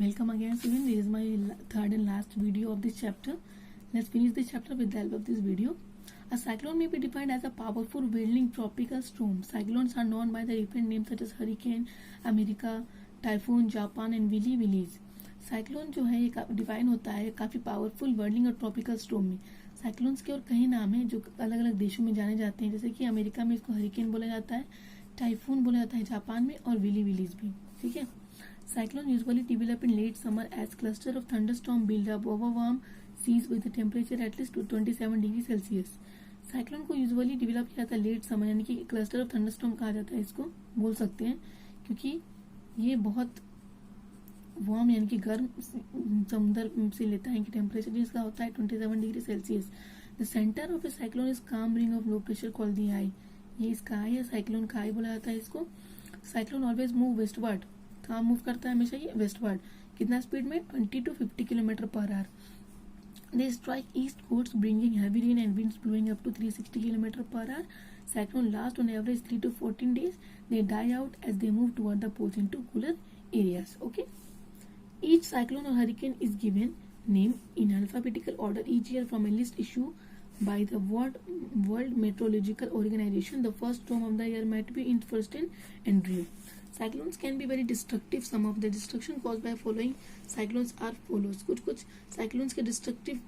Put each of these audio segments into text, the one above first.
Welcome again student. This is my third and last video of this chapter. Let's finish this chapter with the help of this video. A cyclone may be defined as a powerful whirling tropical storm. Cyclones are known by the different names such as hurricane, America, typhoon, Japan and willy willies. Cyclone जो है ये define होता है काफ़ी powerful whirling और tropical storm में. Cyclones के और कई नाम हैं जो अलग अलग देशों में जाने जाते हैं, जैसे कि अमेरिका में इसको हरिकेन बोला जाता है, टाइफून बोला जाता है जापान में, और विली विलीज भी. ठीक है. Cyclone usually develop in late summer as cluster of thunderstorm build up over warm seas with a temperature at least to 27 degree Celsius. Cyclone को यूजुअली डिवेलप किया जाता है लेट समर, यानी कि क्लस्टर ऑफ थंडरस्टॉर्म कहा जाता है, इसको बोल सकते हैं, क्योंकि ये बहुत वार्म यानी कि गर्म समुद्र से लेता है कि टेम्परेचर जिसका होता है 27 degree Celsius. The centre of a cyclone is calm ring of low pressure called the eye. ये इसका आई है, साइक्लोन का आई बोला जाता है इसको. साइक्लोन ऑलवेज मूव वेस्टवर्ड, कहाँ मूव करता है हमेशा ये वेस्टवर्ड. कितना स्पीड में? 20 to 50 kilometre per hour. They strike east coast bringing heavy rain and winds blowing up to 360 kilometre per hour. Cyclone last on average 3 to 14 days. They die out as they move toward the poles into cooler areas. Okay. Each cyclone or hurricane is given name in alphabetical order each year from a list issued by the World Meteorological Organization. The first storm of the year might be in first in Andrew. Cyclones can be very destructive. Some of the destruction caused by following cyclones are follows. कुछ cyclones के destructive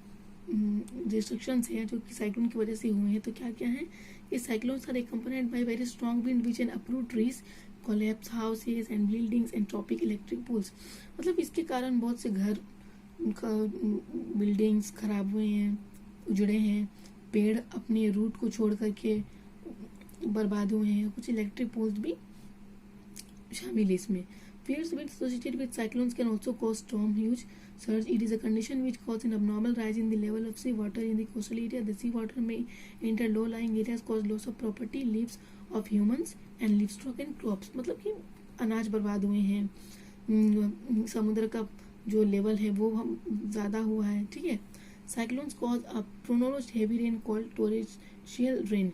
destructions हैं जो कि cyclone की वजह से हुए हैं. तो क्या क्या है? ये cyclones are accompanied by very strong wind which can uproot trees, collapse houses and buildings and tropic electric poles. मतलब इसके कारण बहुत से घर, बिल्डिंग्स खराब हुए हैं, उजड़े हैं, पेड़ अपने रूट को छोड़ करके बर्बाद हुए हैं, कुछ इलेक्ट्रिक पोल्स भी शामिल है इसमें. Fierce winds associated with cyclones can also cause storm huge surge. It is a condition which causes an abnormal rise in the level of sea water in the coastal area. The sea water may enter low-lying areas, cause loss of property, lives of humans and livestock and crops. मतलब कि अनाज बर्बाद हुए हैं, समुद्र का जो level है वो ज़्यादा हुआ है. ठीक है. Cyclones cause a prolonged heavy rain called torrential rain.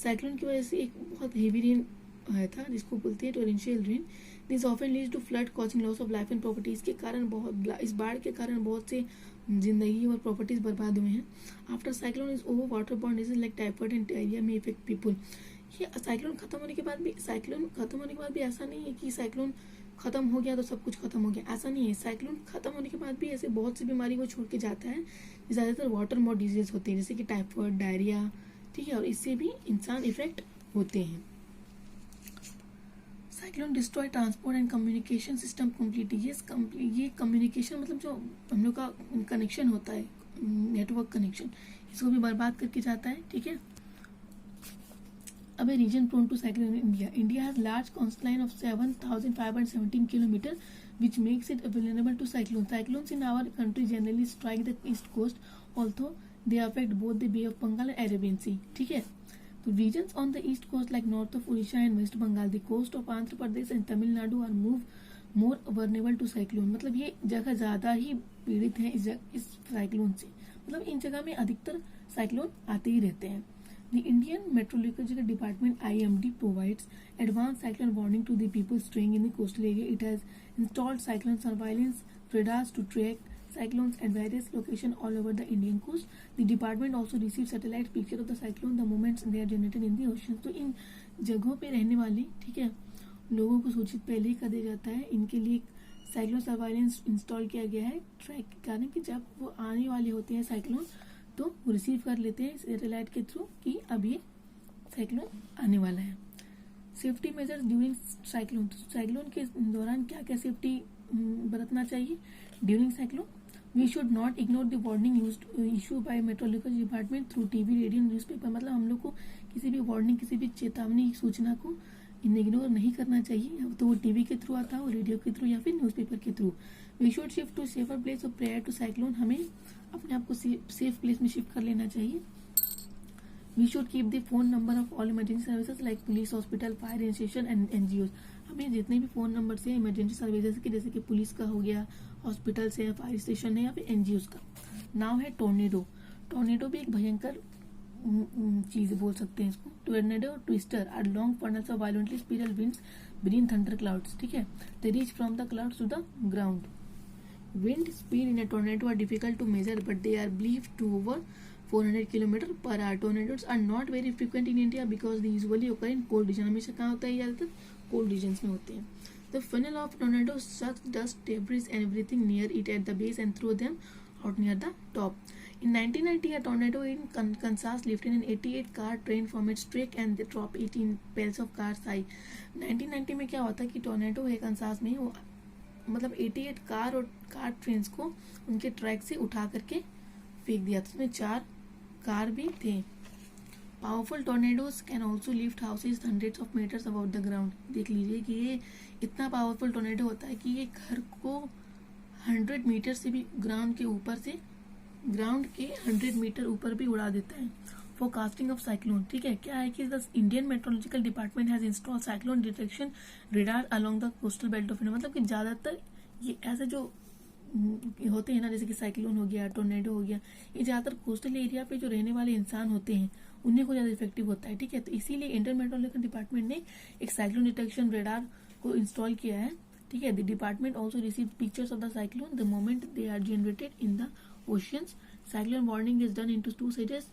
Cyclone की वजह से एक बहुत हेवी रेन आया था जिसको बोलते हैं torrential rain. This often leads to flood causing loss of life and property. इसके कारण इस बाढ़ के कारण बहुत से जिंदगी और प्रॉपर्टीज बर्बाद हुए हैं. After cyclone is over water borne disease like typhoid and diarrhoea में इफेक्ट पीपल. ये साइक्लोन खत्म होने के बाद भी ऐसा नहीं है कि साइक्लोन खत्म हो गया तो सब कुछ खत्म हो गया, ऐसा नहीं है. साइक्लोन खत्म होने के बाद भी ऐसे बहुत सी बीमारी को छोड़ के जाता है. ज़्यादातर वाटर बॉर्न डिजीज होते हैं जैसे कि टाइफाइड, डायरिया. ठीक है. और इससे भी इंसान इफेक्ट होते हैं. Cyclone destroy transport and communication system completely. ये कम्युनिकेशन मतलब जो हम लोग का कनेक्शन होता है, नेटवर्क कनेक्शन, इसको भी बर्बाद करके जाता है. ठीक है. अब region prone to cyclone in India. India has large coastline of 7,517 kilometre which makes it vulnerable to cyclones. Cyclones in our country generally strike the east coast, although they affect both the Bay of Bengal and Arabian Sea. ठीक है. तो regions on the east coast like north of Odisha and West Bengal, the coast of Andhra Pradesh and Tamil Nadu are more vulnerable to cyclone. मतलब ये जगह ज़्यादा ही पीड़ित हैं इस साइक्लोन से. मतलब इन जगह में अधिकतर साइक्लोन आते ही रहते हैं. The Indian Meteorological Department (IMD) provides advanced cyclone warning to the people staying in the coastal area. It has installed cyclone surveillance radars to track cyclones at various locations all over the Indian coast. The department also receives satellite picture of the cyclone the moment they are generated in the ocean. तो इन जगहों पे रहने वाले, ठीक है, लोगों को सूचित पहले ही कर दिया जाता है. इनके लिए साइक्लोन सर्वाइलेंस इंस्टॉल किया गया है ट्रैक के कारण कि जब वो आने वाले होते हैं साइक्लोन तो वो रिसीव कर लेते हैं सैटेलाइट के थ्रू कि अब ये साइक्लोन आने वाला है. Safety measures during cyclone. Cyclone के दौरान क्या क्या सेफ्टी बरतना चाहिए during cyclone? We should not ignore the warning issue by meteorological department through TV, radio, newspaper. मतलब हम लोग को किसी भी वार्निंग, किसी भी चेतावनी सूचना को इग्नोर नहीं करना चाहिए. तो वो टीवी के थ्रू आता हो, रेडियो के थ्रू या फिर न्यूज़पेपर के through. We should shift to safer place और प्रेयर टू साइक्लोन. हमें अपने आप को सेफ प्लेस में शिफ्ट कर लेना चाहिए. We should keep the phone number of all emergency services like police, hospital, fire station and NGO. हमें जितने भी फोन नंबर से इमरजेंसी सर्विसेज के, जैसे कि पुलिस का हो गया, हॉस्पिटल से, फायर स्टेशन है या फिर एनजीओ का. नाम है टोर्नेडो. टोर्नेडो भी एक भयंकर चीज बोल सकते हैं इसको. Tornado twister are long funnels of violently spiral winds ब्रीन थंडर क्लाउड्स. ठीक है. They reach from the clouds to the ground. Wind speed in a tornado are difficult to measure, but they are believed to over 400 km per hour. Tornadoes are not very frequent in India because they usually occur in cold region. हमेशा कहाँ होता है ज़्यादातर cold regions में होते हैं. The funnel of tornado sucks dust, debris and everything near it at the base and throw them out near the top. In 1990, a tornado in Kansas lifted an 88-car train from its track and they dropped it in piles of cars high. 1990 में क्या होता है कि tornado है Kansas में, वो मतलब 88 car और कार ट्रेन्स को उनके ट्रैक से उठा करके फेंक दिया था. उसमें 4 कार भी थे. Powerful tornadoes can also lift houses hundreds of metres about the ground. देख लीजिए कि ये इतना पावरफुल टोर्नेडो होता है कि ये घर को 100 मीटर से भी ग्राउंड के 100 मीटर ऊपर भी उड़ा देता है. Forecasting of cyclone. ठीक है, क्या है कि the Indian meteorological department has install cyclone detection radar along the coastal belt of India. मतलब कि ज़्यादातर ये ऐसे जो होते हैं ना, जैसे कि साइक्लोन हो गया, टोर्नेडो हो गया, ये ज़्यादातर कोस्टल एरिया पे जो रहने वाले इंसान होते हैं उन्हीं को ज़्यादा इफेक्टिव होता है. ठीक है, तो इसीलिए इंडियन मेट्रोलॉजिकल डिपार्टमेंट ने एक साइक्लोन डिटेक्शन रेडार को इंस्टॉल किया है. ठीक है, the department also receive pictures of the cyclone the moment they are generated in the oceans. Cyclone warning is done into 2 stages.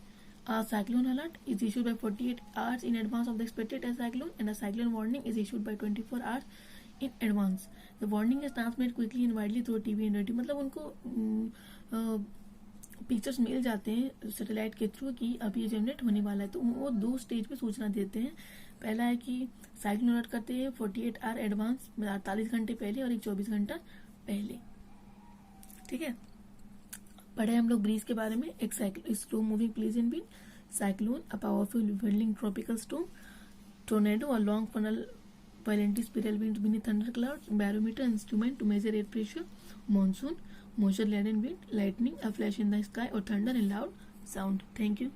A cyclone alert is issued by 48 hours in advance of the expected cyclone, and a cyclone warning is issued by 24 hours in advance. The warning is transmitted quickly and widely through TV and radio. मतलब उनको pictures मिल जाते हैं satellite के through कि अब ये generate होने वाला है, तो वो 2 स्टेज पे सूचना देते हैं. पहला है कि साइक्लोन अलर्ट करते हैं 48 आवर एडवांस, 48 घंटे पहले, और एक 24 घंटा पहले. ठीक है, पढ़े हम लोग ब्रीज के बारे में. एक slow moving pleasant wind, cyclone, a powerful whirling tropical storm, tornado, a long funnel violently spiral winds beneath thunder clouds, barometer instrument to measure air pressure, monsoon, moisture laden wind, lightning, a flash in the sky or thunder and loud sound. Thank you.